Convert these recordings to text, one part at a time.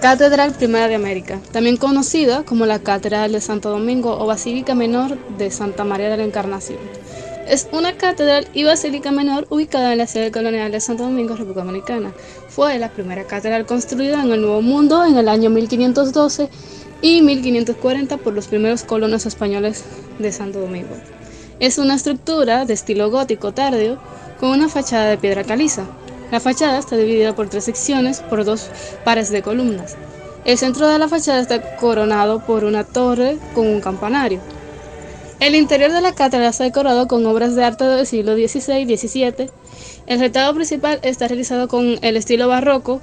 Catedral Primera de América, también conocida como la Catedral de Santo Domingo o Basílica Menor de Santa María de la Encarnación. Es una catedral y basílica menor ubicada en la ciudad colonial de Santo Domingo, República Dominicana. Fue la primera catedral construida en el Nuevo Mundo en el año 1512 y 1540 por los primeros colonos españoles de Santo Domingo. Es una estructura de estilo gótico tardío con una fachada de piedra caliza. La fachada está dividida por tres secciones por dos pares de columnas. El centro de la fachada está coronado por una torre con un campanario. El interior de la catedral está decorado con obras de arte del siglo XVI y XVII. El retablo principal está realizado con el estilo barroco,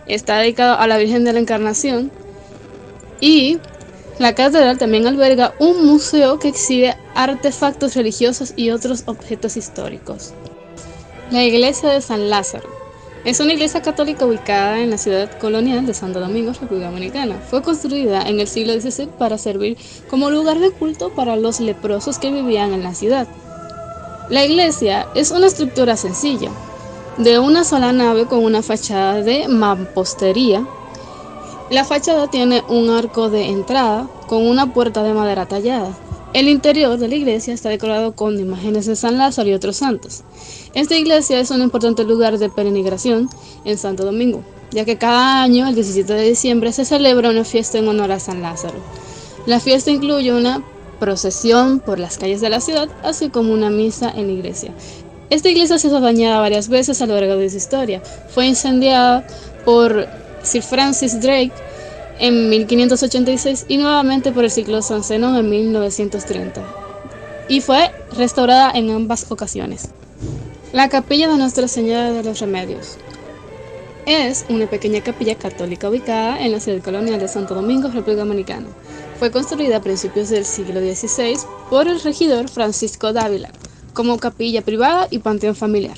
está dedicado a la Virgen de la Encarnación y la catedral también alberga un museo que exhibe artefactos religiosos y otros objetos históricos. La iglesia de San Lázaro es una iglesia católica ubicada en la ciudad colonial de Santo Domingo, República Dominicana. Fue construida en el siglo XVI para servir como lugar de culto para los leprosos que vivían en la ciudad. La iglesia es una estructura sencilla, de una sola nave con una fachada de mampostería. La fachada tiene un arco de entrada con una puerta de madera tallada. El interior de la iglesia está decorado con imágenes de San Lázaro y otros santos. Esta iglesia es un importante lugar de peregrinación en Santo Domingo, ya que cada año, el 17 de diciembre, se celebra una fiesta en honor a San Lázaro. La fiesta incluye una procesión por las calles de la ciudad, así como una misa en la iglesia. Esta iglesia ha sido dañada varias veces a lo largo de su historia. Fue incendiada por Sir Francis Drake en 1586 y nuevamente por el ciclón San Zenón en 1930, y fue restaurada en ambas ocasiones. La capilla de Nuestra Señora de los Remedios es una pequeña capilla católica ubicada en la ciudad colonial de Santo Domingo, República Dominicana. Fue construida a principios del siglo XVI por el regidor Francisco Dávila como capilla privada y panteón familiar.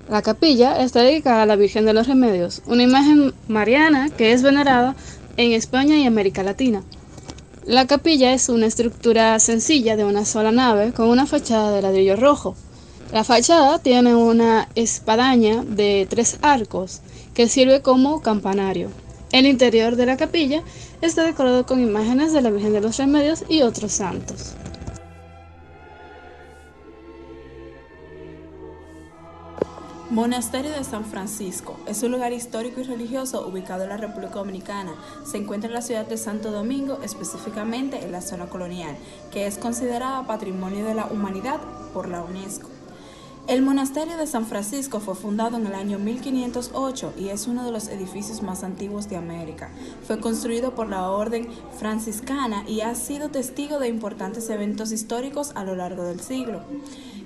La capilla está dedicada a la Virgen de los Remedios, una imagen mariana que es venerada en España y América Latina. La capilla es una estructura sencilla de una sola nave con una fachada de ladrillo rojo. La fachada tiene una espadaña de 3 arcos que sirve como campanario. El interior de la capilla está decorado con imágenes de la Virgen de los Remedios y otros santos. Monasterio de San Francisco es un lugar histórico y religioso ubicado en la República Dominicana. Se encuentra en la ciudad de Santo Domingo, específicamente en la zona colonial, que es considerada Patrimonio de la Humanidad por la UNESCO. El Monasterio de San Francisco fue fundado en el año 1508 y es uno de los edificios más antiguos de América. Fue construido por la Orden Franciscana y ha sido testigo de importantes eventos históricos a lo largo del siglo.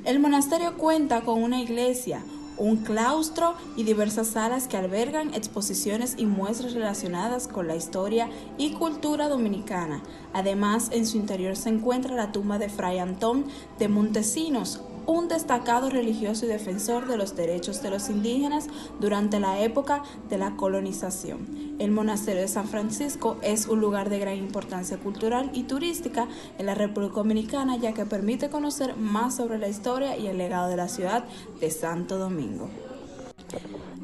El monasterio cuenta con una iglesia, un claustro y diversas salas que albergan exposiciones y muestras relacionadas con la historia y cultura dominicana. Además, en su interior se encuentra la tumba de Fray Antón de Montesinos, un destacado religioso y defensor de los derechos de los indígenas durante la época de la colonización. El Monasterio de San Francisco es un lugar de gran importancia cultural y turística en la República Dominicana, ya que permite conocer más sobre la historia y el legado de la ciudad de Santo Domingo.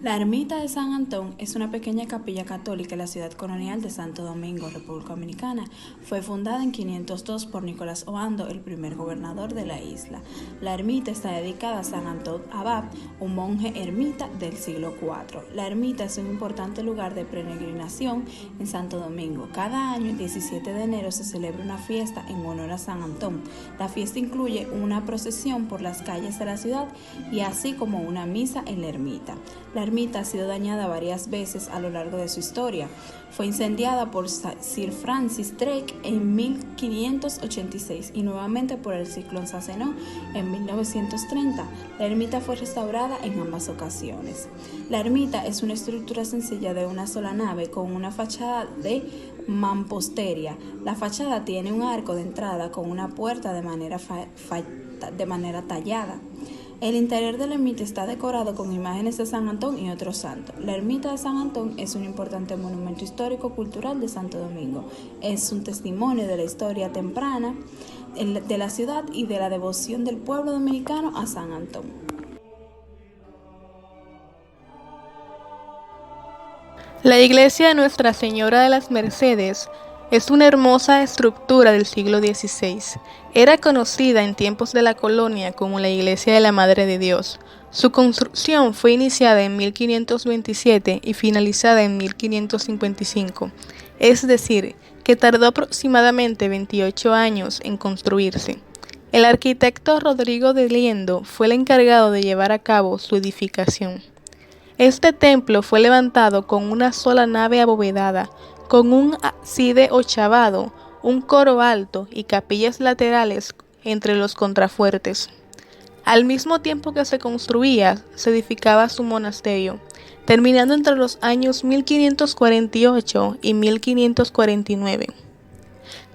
La Ermita de San Antón es una pequeña capilla católica en la ciudad colonial de Santo Domingo, República Dominicana. Fue fundada en 502 por Nicolás Obando, el primer gobernador de la isla. La ermita está dedicada a San Antón Abad, un monje ermita del siglo IV. La ermita es un importante lugar de peregrinación en Santo Domingo. Cada año, el 17 de enero, se celebra una fiesta en honor a San Antón. La fiesta incluye una procesión por las calles de la ciudad y así como una misa en la ermita. La ermita ha sido dañada varias veces a lo largo de su historia. Fue incendiada por Sir Francis Drake en 1586 y nuevamente por el ciclón San Zenón en 1930. La ermita fue restaurada en ambas ocasiones. La ermita es una estructura sencilla de una sola nave con una fachada de mampostería. La fachada tiene un arco de entrada con una puerta de manera tallada. El interior de la ermita está decorado con imágenes de San Antón y otros santos. La ermita de San Antón es un importante monumento histórico-cultural de Santo Domingo. Es un testimonio de la historia temprana de la ciudad y de la devoción del pueblo dominicano a San Antón. La iglesia de Nuestra Señora de las Mercedes es una hermosa estructura del siglo XVI. Era conocida en tiempos de la colonia como la Iglesia de la Madre de Dios. Su construcción fue iniciada en 1527 y finalizada en 1555, es decir, que tardó aproximadamente 28 años en construirse. El arquitecto Rodrigo de Liendo fue el encargado de llevar a cabo su edificación. Este templo fue levantado con una sola nave abovedada, con un ábside ochavado, un coro alto y capillas laterales entre los contrafuertes. Al mismo tiempo que se construía, se edificaba su monasterio, terminando entre los años 1548 y 1549.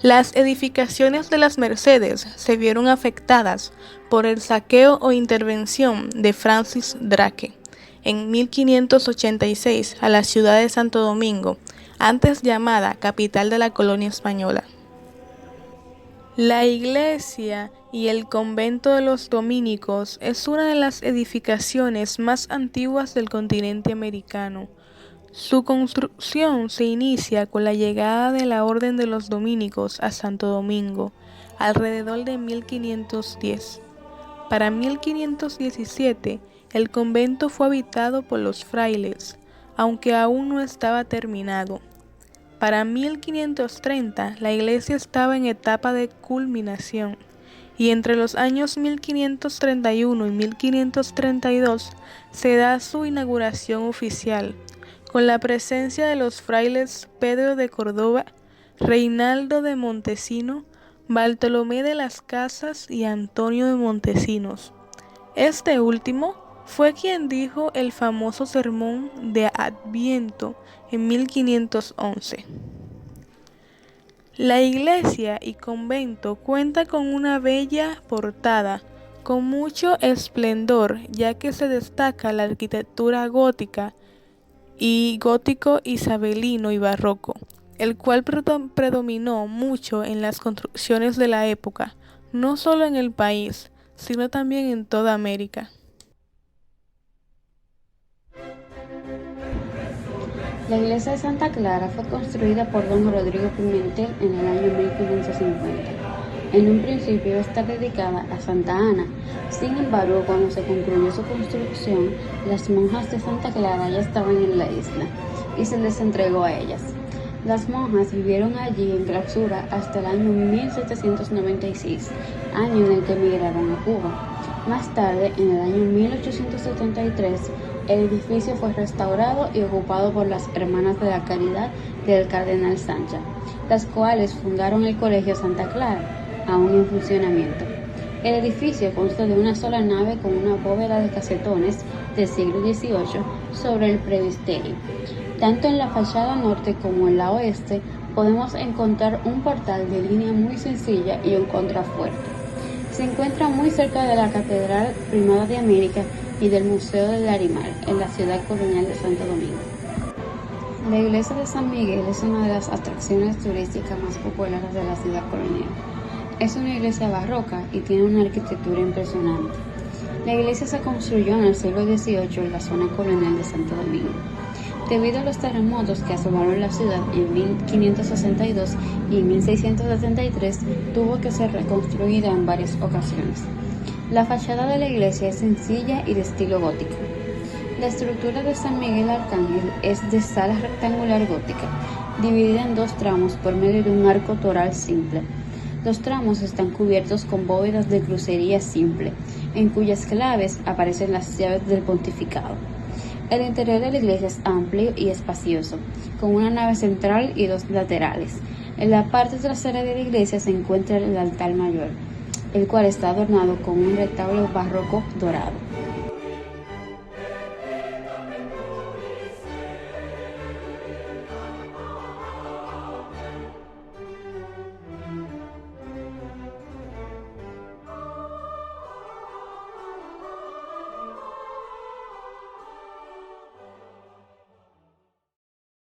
Las edificaciones de las Mercedes se vieron afectadas por el saqueo o intervención de Francis Drake en 1586 a la ciudad de Santo Domingo, antes llamada capital de la colonia española. La iglesia y el convento de los dominicos es una de las edificaciones más antiguas del continente americano. Su construcción se inicia con la llegada de la Orden de los Dominicos a Santo Domingo, alrededor de 1510. Para 1517, el convento fue habitado por los frailes, aunque aún no estaba terminado. Para 1530, la iglesia estaba en etapa de culminación, y entre los años 1531 y 1532 se da su inauguración oficial, con la presencia de los frailes Pedro de Córdoba, Reinaldo de Montesinos, Bartolomé de las Casas y Antonio de Montesinos. Este último fue quien dijo el famoso sermón de Adviento en 1511. La iglesia y convento cuenta con una bella portada, con mucho esplendor, ya que se destaca la arquitectura gótica y gótico isabelino y barroco, el cual predominó mucho en las construcciones de la época, no solo en el país, sino también en toda América. La iglesia de Santa Clara fue construida por don Rodrigo Pimentel en el año 1550. En un principio está dedicada a Santa Ana. Sin embargo, cuando se concluyó su construcción, las monjas de Santa Clara ya estaban en la isla y se les entregó a ellas. Las monjas vivieron allí en clausura hasta el año 1796, año en el que emigraron a Cuba. Más tarde, en el año 1873, el edificio fue restaurado y ocupado por las Hermanas de la Caridad del Cardenal Sancha, las cuales fundaron el Colegio Santa Clara, aún en funcionamiento. El edificio consta de una sola nave con una bóveda de casetones del siglo XVIII sobre el presbiterio. Tanto en la fachada norte como en la oeste podemos encontrar un portal de línea muy sencilla y un contrafuerte. Se encuentra muy cerca de la Catedral Primada de América y del Museo del Larimar, en la ciudad colonial de Santo Domingo. La iglesia de San Miguel es una de las atracciones turísticas más populares de la ciudad colonial. Es una iglesia barroca y tiene una arquitectura impresionante. La iglesia se construyó en el siglo XVIII en la zona colonial de Santo Domingo. Debido a los terremotos que asolaron la ciudad en 1562 y 1673, tuvo que ser reconstruida en varias ocasiones. La fachada de la iglesia es sencilla y de estilo gótico. La estructura de San Miguel Arcángel es de sala rectangular gótica, dividida en dos tramos por medio de un arco toral simple. Los tramos están cubiertos con bóvedas de crucería simple, en cuyas claves aparecen las llaves del pontificado. El interior de la iglesia es amplio y espacioso, con una nave central y dos laterales. En la parte trasera de la iglesia se encuentra el altar mayor, el cual está adornado con un retablo barroco dorado.